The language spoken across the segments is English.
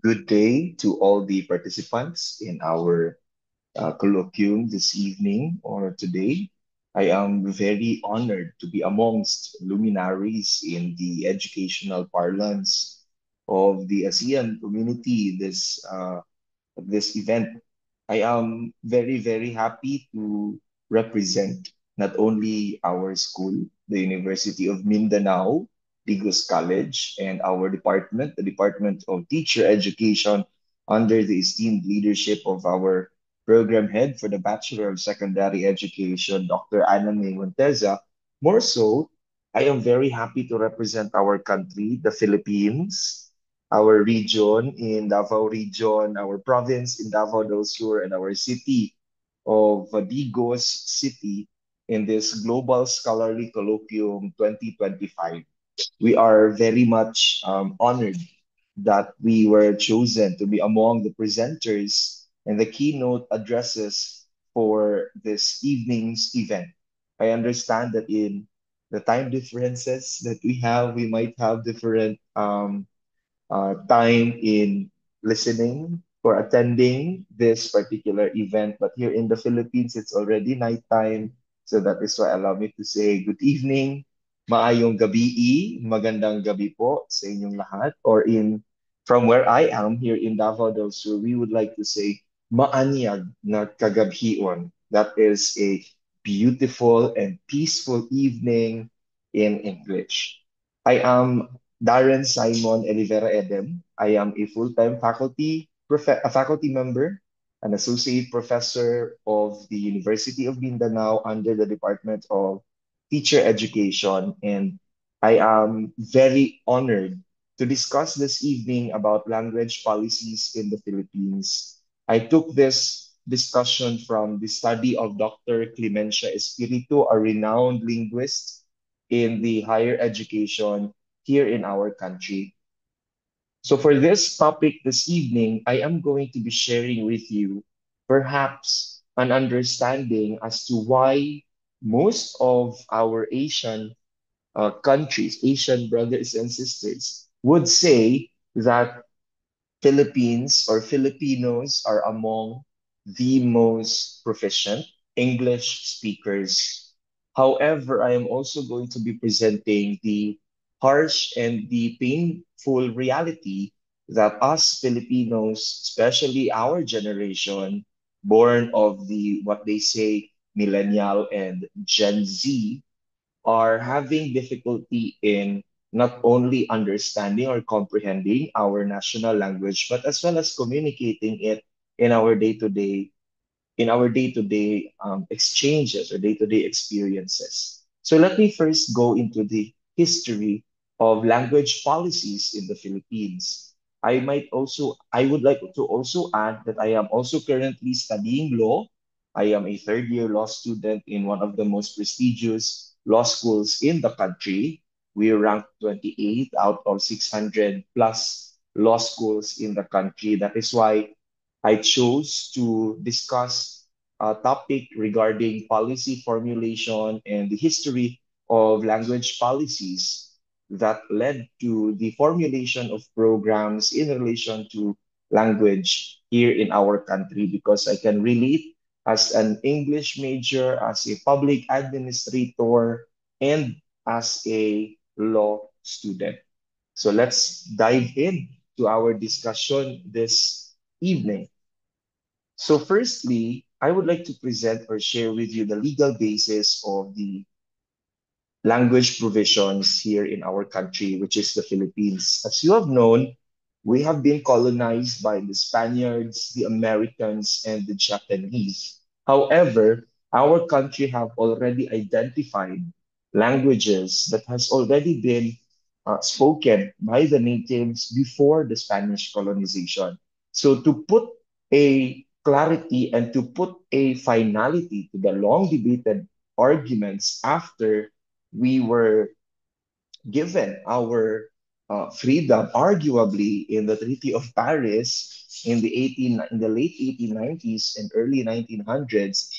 Good day to all the participants in our colloquium this evening or today. I am very honored to be amongst luminaries in the educational parlance of the ASEAN community this event. I am very happy to represent not only our school, the University of Mindanao, Digos College, and our department, the Department of Teacher Education, under the esteemed leadership of our program head for the Bachelor of Secondary Education, Dr. Ana May Monteza. More so, I am very happy to represent our country, the Philippines, our region in Davao Region, our province in Davao del Sur, and our city of Digos City in this Global Scholarly Colloquium 2025. We are very much honored that we were chosen to be among the presenters and the keynote addresses for this evening's event. I understand that in the time differences that we have, we might have different time in listening or attending this particular event. But here in the Philippines, it's already nighttime. So that is why allow me to say good evening, maayong gabi, magandang gabi po sa inyong lahat. Or from where I am here in Davao del Sur, we would like to say maanyag na kagabhion. That is a beautiful and peaceful evening in English. I am Darren Simon Olivera Edem. I am a full-time a faculty member, an associate professor of the University of Mindanao under the Department of Teacher Education, and I am very honored to discuss this evening about language policies in the Philippines. I took this discussion from the study of Dr. Clemencia Espiritu, a renowned linguist in the higher education here in our country. So, for this topic this evening, I am going to be sharing with you perhaps an understanding as to why most of our Asian countries, Asian brothers and sisters, would say that Philippines or Filipinos are among the most proficient English speakers. However, I am also going to be presenting the harsh and the painful reality that us Filipinos, especially our generation, born of the what they say millennial and Gen Z, are having difficulty in not only understanding or comprehending our national language, but as well as communicating it in our day-to-day exchanges or day-to-day experiences. So let me first go into the history of language policies in the Philippines. I would like to also add that I am also currently studying law. I am a third year law student in one of the most prestigious law schools in the country. We rank 28 out of 600 plus law schools in the country. That is why I chose to discuss a topic regarding policy formulation and the history of language policies that led to the formulation of programs in relation to language here in our country because I can relate as an English major, as a public administrator, and as a law student. So let's dive in to our discussion this evening. So, firstly, I would like to present or share with you the legal basis of the language provisions here in our country, which is the Philippines. As you have known, we have been colonized by the Spaniards, the Americans, and the Japanese. However, our country have already identified languages that has already been spoken by the natives before the Spanish colonization. So to put a clarity and to put a finality to the long debated arguments after we were given our freedom, arguably in the Treaty of Paris in the late 1890s and early 1900s,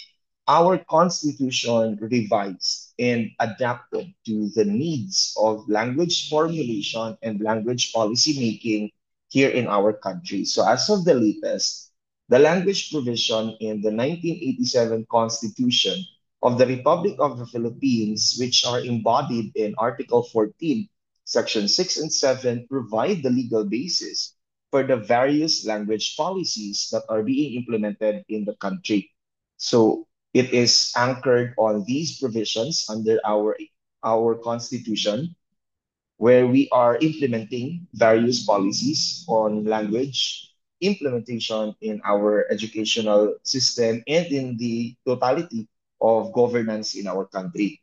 our constitution revised and adapted to the needs of language formulation and language policy making here in our country. So as of the latest, the language provision in the 1987 Constitution of the Republic of the Philippines, which are embodied in Article 14, Section 6 and 7, provide the legal basis for the various language policies that are being implemented in the country. So it is anchored on these provisions under our constitution, where we are implementing various policies on language implementation in our educational system and in the totality of governance in our country.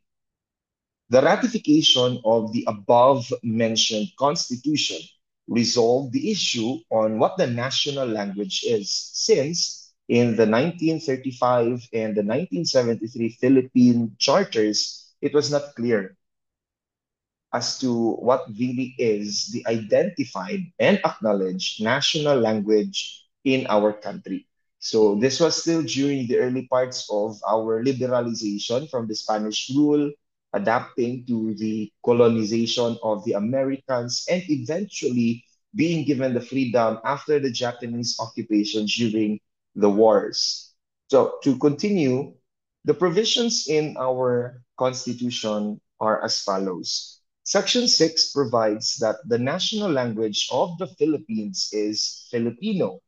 The ratification of the above mentioned constitution resolved the issue on what the national language is, since in the 1935 and the 1973 Philippine charters, it was not clear as to what really is the identified and acknowledged national language in our country. So this was still during the early parts of our liberalization from the Spanish rule, adapting to the colonization of the Americans, and eventually being given the freedom after the Japanese occupation during the wars. So to continue, the provisions in our constitution are as follows. Section 6 provides that the national language of the Philippines is Filipino.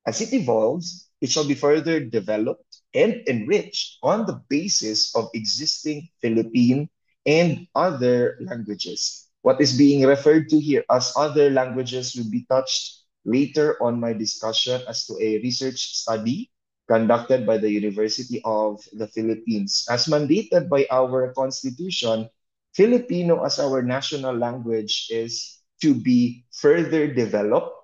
As it evolves, it shall be further developed and enriched on the basis of existing Philippine and other languages. What is being referred to here as other languages will be touched later on my discussion as to a research study conducted by the University of the Philippines. As mandated by our constitution, Filipino as our national language is to be further developed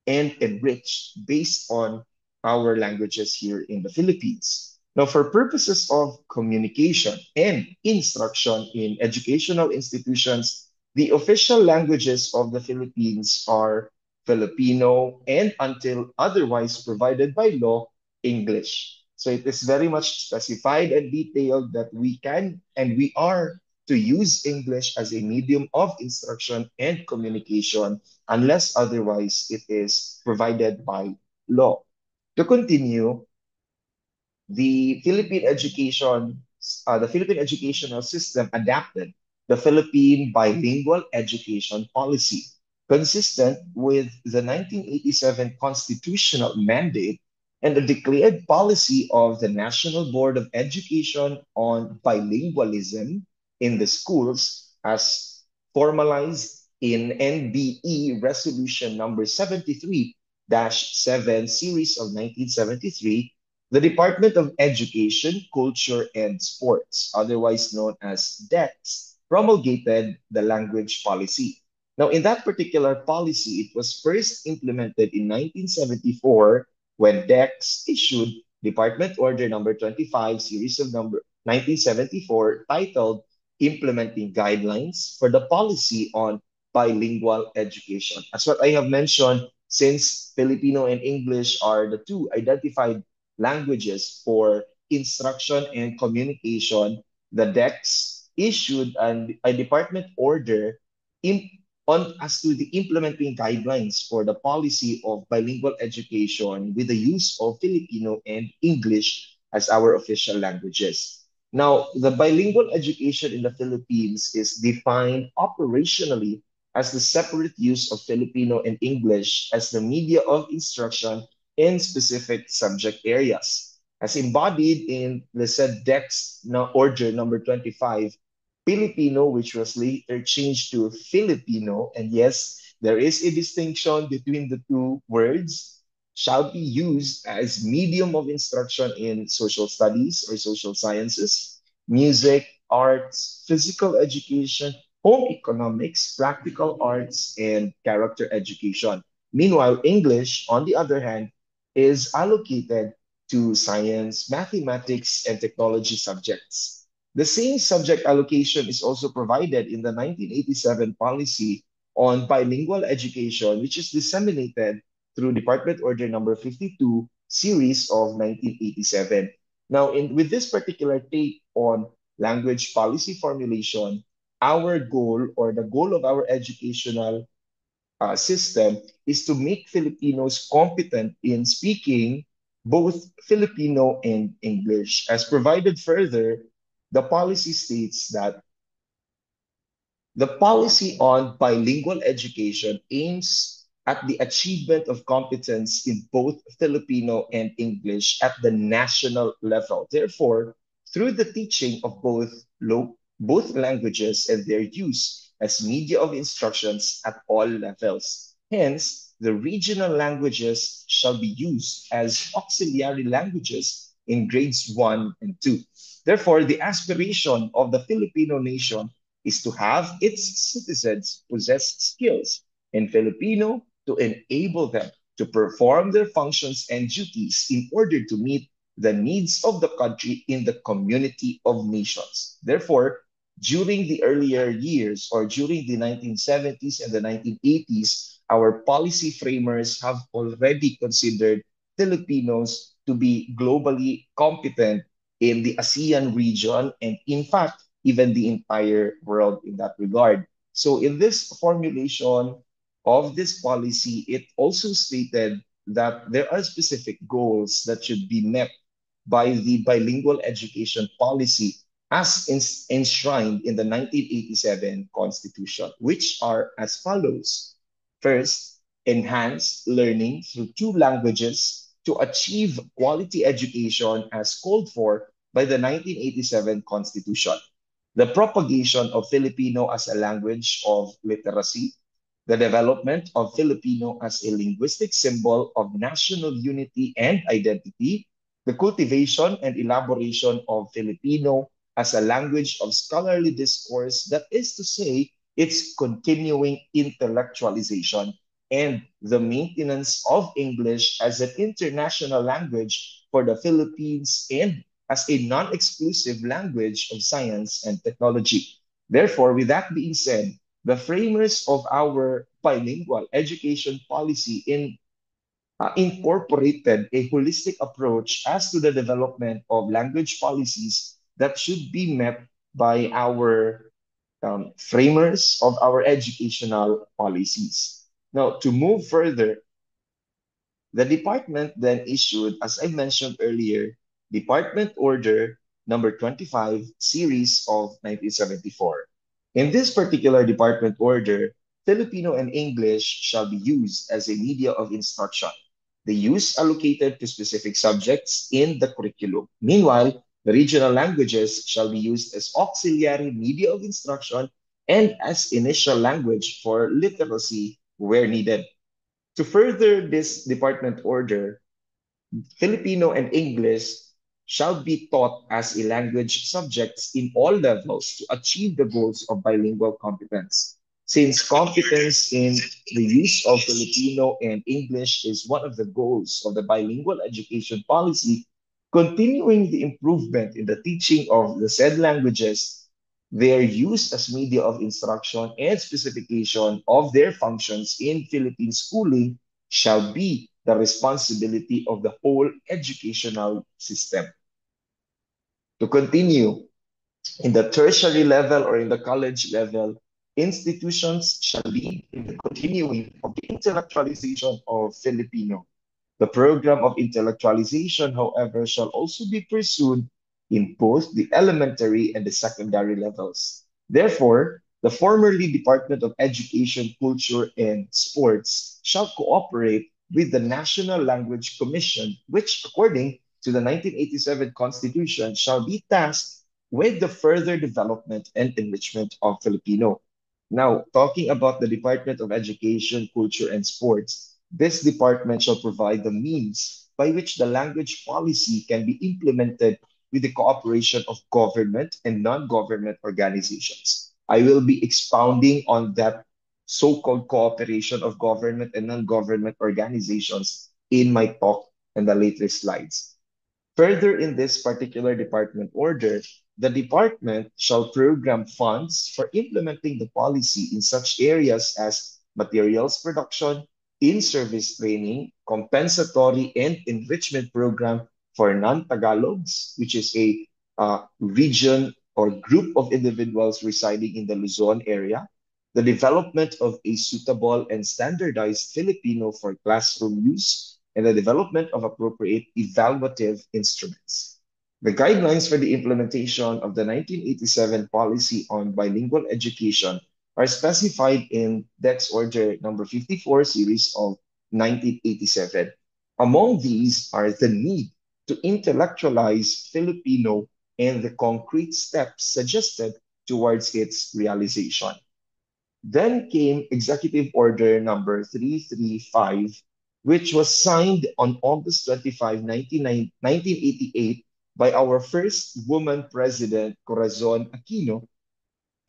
and enriched based on our languages here in the Philippines. Now, for purposes of communication and instruction in educational institutions, the official languages of the Philippines are Filipino and, until otherwise provided by law, English. So it is very much specified and detailed that we can and we are to use English as a medium of instruction and communication unless otherwise it is provided by law. To continue, the Philippine educational system adapted the Philippine bilingual education policy, consistent with the 1987 constitutional mandate and the declared policy of the National Board of Education on bilingualism in the schools as formalized in NBE Resolution number 73-7 series of 1973. The Department of Education, Culture, and Sports, otherwise known as DEX, promulgated the language policy. Now, in that particular policy, it was first implemented in 1974 when DEX issued Department Order number 25, series of number 1974, titled Implementing Guidelines for the Policy on Bilingual Education. As what I have mentioned, since Filipino and English are the two identified languages for instruction and communication, the DEX issued a department order in, on as to the implementing guidelines for the policy of bilingual education with the use of Filipino and English as our official languages. Now, the bilingual education in the Philippines is defined operationally as the separate use of Filipino and English as the media of instruction in specific subject areas. As embodied in the said DEX Order number 25, Filipino, which was later changed to Filipino, and yes, there is a distinction between the two words, shall be used as medium of instruction in social studies or social sciences, music, arts, physical education, home economics, practical arts, and character education. Meanwhile, English, on the other hand, is allocated to science, mathematics, and technology subjects. The same subject allocation is also provided in the 1987 policy on bilingual education, which is disseminated through Department Order number 52, series of 1987. Now, with this particular take on language policy formulation, our goal or the goal of our educational system is to make Filipinos competent in speaking both Filipino and English. As provided further, the policy states that the policy on bilingual education aims at the achievement of competence in both Filipino and English at the national level. Therefore, through the teaching of both languages and their use as media of instructions at all levels. Hence, the regional languages shall be used as auxiliary languages in grades 1 and 2. Therefore, the aspiration of the Filipino nation is to have its citizens possess skills in Filipino to enable them to perform their functions and duties in order to meet the needs of the country in the community of nations. Therefore, during the earlier years or during the 1970s and the 1980s, our policy framers have already considered Filipinos to be globally competent in the ASEAN region and, in fact, even the entire world in that regard. So, in this formulation of this policy, it also stated that there are specific goals that should be met by the bilingual education policy as enshrined in the 1987 Constitution, which are as follows. First, enhance learning through two languages to achieve quality education as called for by the 1987 Constitution. The propagation of Filipino as a language of literacy, the development of Filipino as a linguistic symbol of national unity and identity, the cultivation and elaboration of Filipino as a language of scholarly discourse, that is to say, its continuing intellectualization, and the maintenance of English as an international language for the Philippines and as a non-exclusive language of science and technology. Therefore, with that being said, the framers of our bilingual education policy incorporated a holistic approach as to the development of language policies that should be met by our framers of our educational policies. Now, to move further, the department then issued, as I mentioned earlier, Department Order number 25, series of 1974. In this particular department order, Filipino and English shall be used as a media of instruction. The use allocated to specific subjects in the curriculum. Meanwhile, the regional languages shall be used as auxiliary media of instruction and as initial language for literacy where needed. To further this department order, Filipino and English shall be taught as a language subjects in all levels to achieve the goals of bilingual competence. Since competence in the use of Filipino and English is one of the goals of the bilingual education policy, continuing the improvement in the teaching of the said languages, their use as media of instruction and specification of their functions in Philippine schooling shall be the responsibility of the whole educational system. To continue, in the tertiary level or in the college level, institutions shall lead in the continuing of the intellectualization of Filipino. The program of intellectualization, however, shall also be pursued in both the elementary and the secondary levels. Therefore, the formerly Department of Education, Culture, and Sports shall cooperate with the National Language Commission, which, according to the 1987 Constitution, shall be tasked with the further development and enrichment of Filipino. Now, talking about the Department of Education, Culture, and Sports, this department shall provide the means by which the language policy can be implemented with the cooperation of government and non-government organizations. I will be expounding on that so-called cooperation of government and non-government organizations in my talk in the later slides. Further, in this particular department order, the department shall program funds for implementing the policy in such areas as materials production, in-service training, compensatory and enrichment program for non-Tagalogs, which is a region or group of individuals residing in the Luzon area, the development of a suitable and standardized Filipino for classroom use, and the development of appropriate evaluative instruments. The guidelines for the implementation of the 1987 policy on bilingual education are specified in Dex Order number 54 series of 1987. Among these are the need to intellectualize Filipino and the concrete steps suggested towards its realization. Then came Executive Order number 335, which was signed on August 25, 1988 by our first woman president, Corazon Aquino,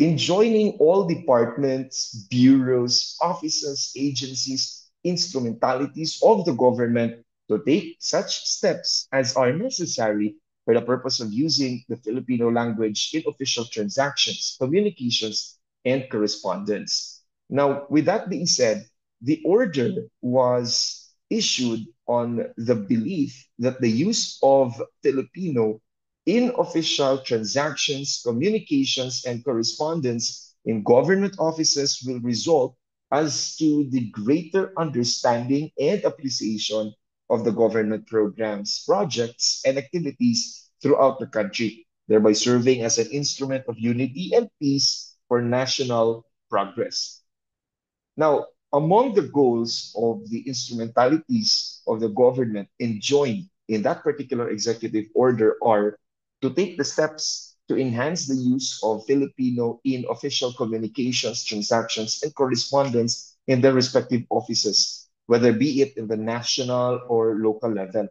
enjoining all departments, bureaus, offices, agencies, instrumentalities of the government to take such steps as are necessary for the purpose of using the Filipino language in official transactions, communications, and correspondence. Now, with that being said, the order was issued on the belief that the use of Filipino in official transactions, communications, and correspondence in government offices will result as to the greater understanding and appreciation of the government programs, projects, and activities throughout the country, thereby serving as an instrument of unity and peace for national progress. Now, among the goals of the instrumentalities of the government enjoined in that particular executive order are to take the steps to enhance the use of Filipino in official communications, transactions, and correspondence in their respective offices, whether be it in the national or local level.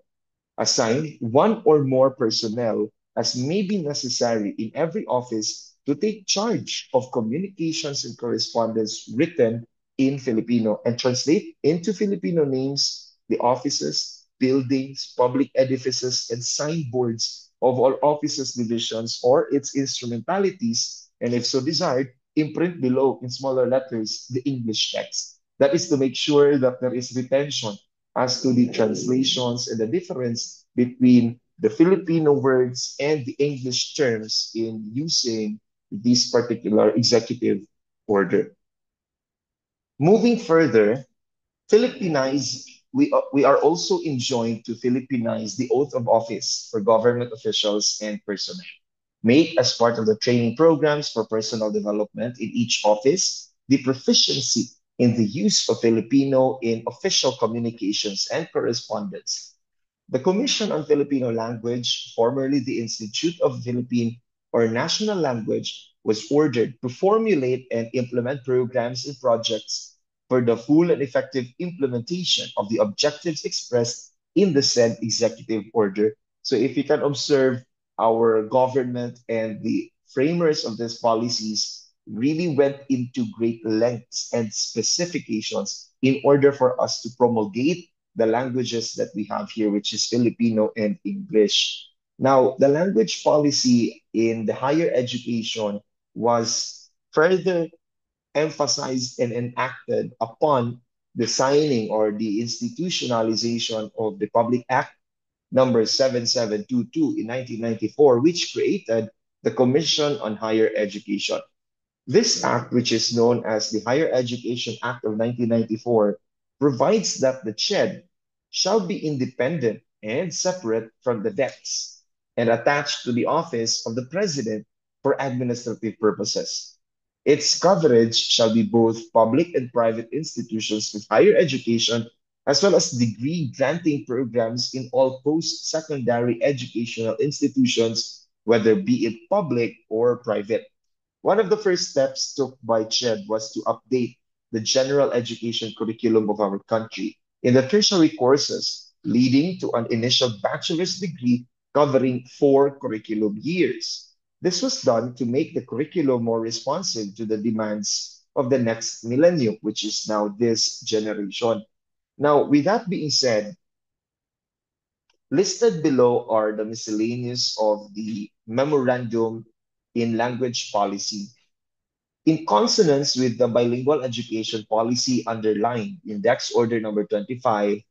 Assign one or more personnel as may be necessary in every office to take charge of communications and correspondence written in Filipino and translate into Filipino names the offices, buildings, public edifices, and signboards of all offices, divisions, or its instrumentalities, and if so desired, imprint below in smaller letters the English text. That is to make sure that there is retention as to the translations and the difference between the Filipino words and the English terms in using this particular executive order. Moving further, Philippinize, we are also enjoined to Philippinize the oath of office for government officials and personnel. Make as part of the training programs for personal development in each office the proficiency in the use of Filipino in official communications and correspondence. The Commission on Filipino Language, formerly the Institute of Philippine or National Language, was ordered to formulate and implement programs and projects for the full and effective implementation of the objectives expressed in the said executive order. So if you can observe, our government and the framers of these policies really went into great lengths and specifications in order for us to promulgate the languages that we have here, which is Filipino and English. Now, the language policy in the higher education was further emphasized and enacted upon the signing or the institutionalization of the Public Act number 7722 in 1994, which created the Commission on Higher Education. This act, which is known as the Higher Education Act of 1994, provides that the CHED shall be independent and separate from the DEX and attached to the office of the President for administrative purposes. Its coverage shall be both public and private institutions with higher education, as well as degree granting programs in all post secondary educational institutions, whether be it public or private. One of the first steps took by CHED was to update the general education curriculum of our country in the tertiary courses, leading to an initial bachelor's degree covering 4 curriculum years. This was done to make the curriculum more responsive to the demands of the next millennium, which is now this generation. Now, with that being said, listed below are the miscellaneous of the memorandum in language policy. In consonance with the bilingual education policy underlined in Dex Order number 25,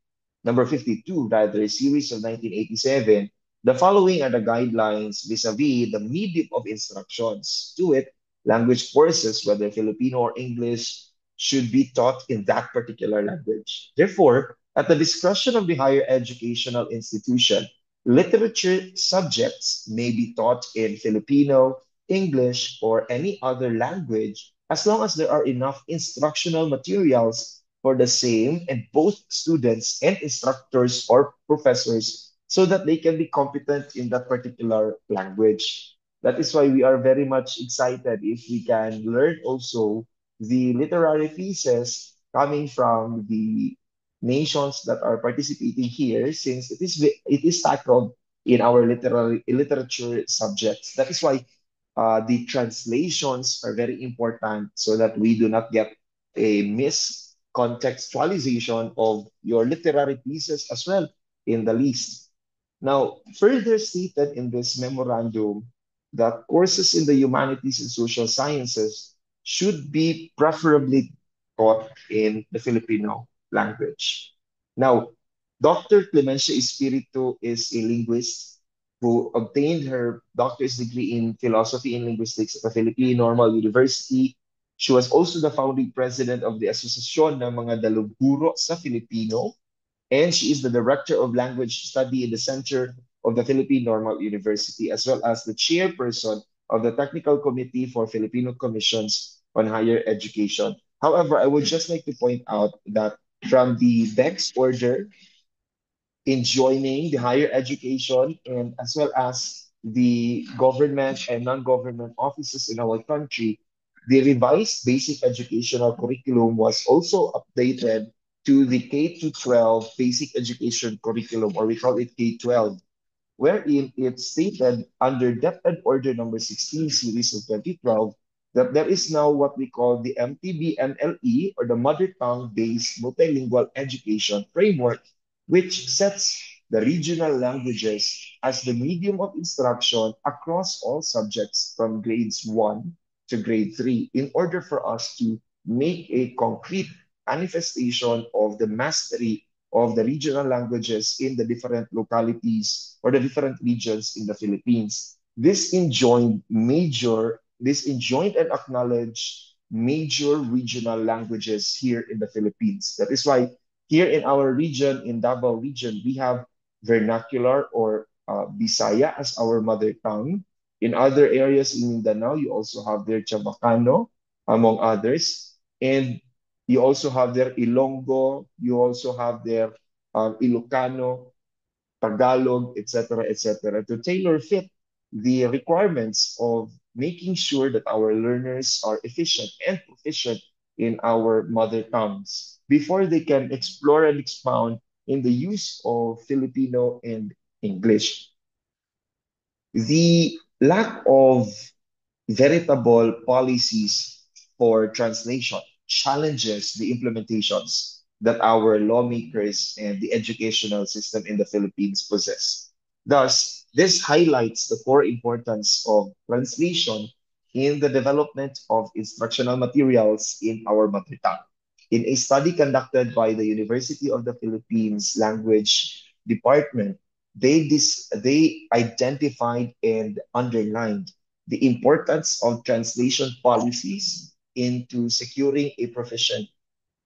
number 52, rather, series of 1987, the following are the guidelines vis-a-vis the medium of instructions to it language courses, whether Filipino or English, should be taught in that particular language. Therefore, at the discretion of the higher educational institution, literature subjects may be taught in Filipino, English, or any other language as long as there are enough instructional materials for the same and both students and instructors or professors so that they can be competent in that particular language. That is why we are very much excited if we can learn also the literary pieces coming from the nations that are participating here, since it is tackled in our literary literature subjects. That is why the translations are very important so that we do not get a miscontextualization of your literary pieces as well in the list. Now, further stated in this memorandum that courses in the humanities and social sciences should be preferably taught in the Filipino language. Now, Dr. Clemencia Espiritu is a linguist who obtained her doctor's degree in philosophy and linguistics at the Philippine Normal University. She was also the founding president of the Asosasyon ng mga Dalubhuro sa Filipino, and she is the director of language study in the Center of the Philippine Normal University, as well as the chairperson of the Technical Committee for Filipino Commissions on Higher Education. However, I would just like to point out that from the Beck's order in joining the higher education and as well as the government and non-government offices in our country, the revised basic educational curriculum was also updated to the K to 12 basic education curriculum, or we call it K-12, wherein it stated under Depth and Order number 16 series of 2012 that there is now what we call the MTB-NLE, or the Mother Tongue-Based Multilingual Education Framework, which sets the regional languages as the medium of instruction across all subjects from grades 1 to grade 3 in order for us to make a concrete manifestation of the mastery of the regional languages in the different localities or the different regions in the Philippines. This enjoined and acknowledged major regional languages here in the Philippines. That is why here in our region, in Davao region, we have vernacular or Bisaya as our mother tongue. In other areas in Mindanao, you also have their Chabacano, among others. And you also have their Ilonggo, you also have their Ilocano, Tagalog, etc., etc., to tailor fit the requirements of making sure that our learners are efficient and proficient in our mother tongues before they can explore and expound in the use of Filipino and English. The lack of veritable policies for translation challenges the implementations that our lawmakers and the educational system in the Philippines possess. Thus, this highlights the core importance of translation in the development of instructional materials in our mother tongue. In a study conducted by the University of the Philippines Language Department, they identified and underlined the importance of translation policies into securing a proficient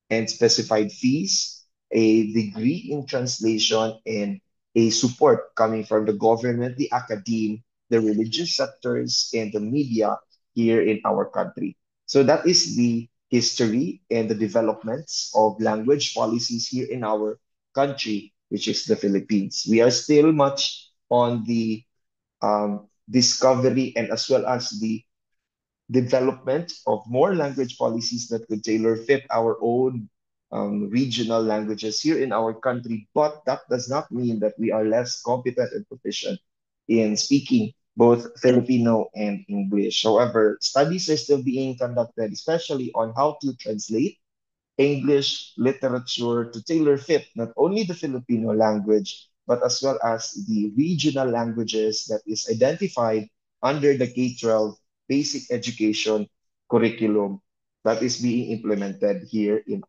and specified fees, a degree in translation, and a support coming from the government, the academe, the religious sectors, and the media here in our country. So that is the history and the developments of language policies here in our country, which is the Philippines. We are still much on the discovery and as well as the development of more language policies that could tailor fit our own regional languages here in our country. But that does not mean that we are less competent and proficient in speaking both Filipino and English. However, studies are still being conducted, especially on how to translate English literature to tailor fit not only the Filipino language, but as well as the regional languages that is identified under the K-12 basic education curriculum that is being implemented here in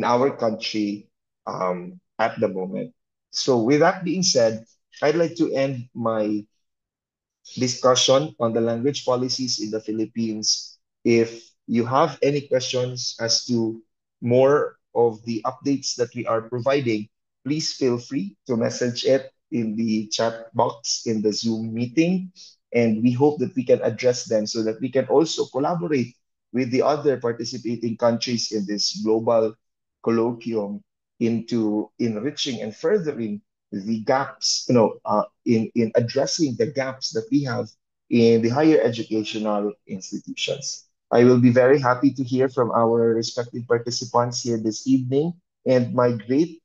our country at the moment. So with that being said, I'd like to end my discussion on the language policies in the Philippines. If you have any questions as to more of the updates that we are providing, please feel free to message it in the chat box in the Zoom meeting. And we hope that we can address them so that we can also collaborate with the other participating countries in this global colloquium into enriching and furthering the gaps, in addressing the gaps that we have in the higher educational institutions. I will be very happy to hear from our respective participants here this evening, and my great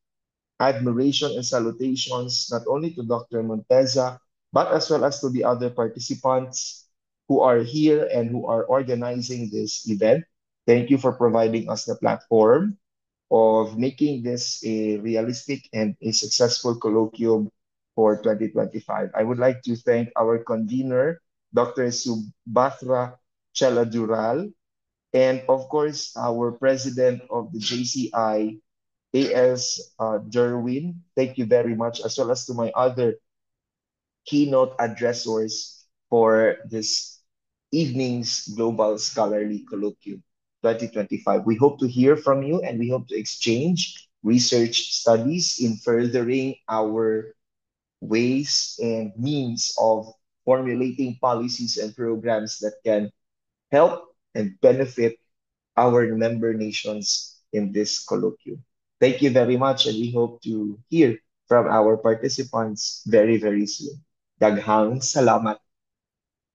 admiration and salutations not only to Dr. Monteza, but as well as to the other participants who are here and who are organizing this event. Thank you for providing us the platform of making this a realistic and a successful colloquium for 2025. I would like to thank our convener, Dr. Subhatra Cheladural, and of course, our president of the JCI, AS Derwin. Thank you very much, as well as to my other keynote addressors for this evening's Global Scholarly Colloquium 2025. We hope to hear from you and we hope to exchange research studies in furthering our ways and means of formulating policies and programs that can help and benefit our member nations in this colloquium. Thank you very much, and we hope to hear from our participants very, very soon. Daghang salamat.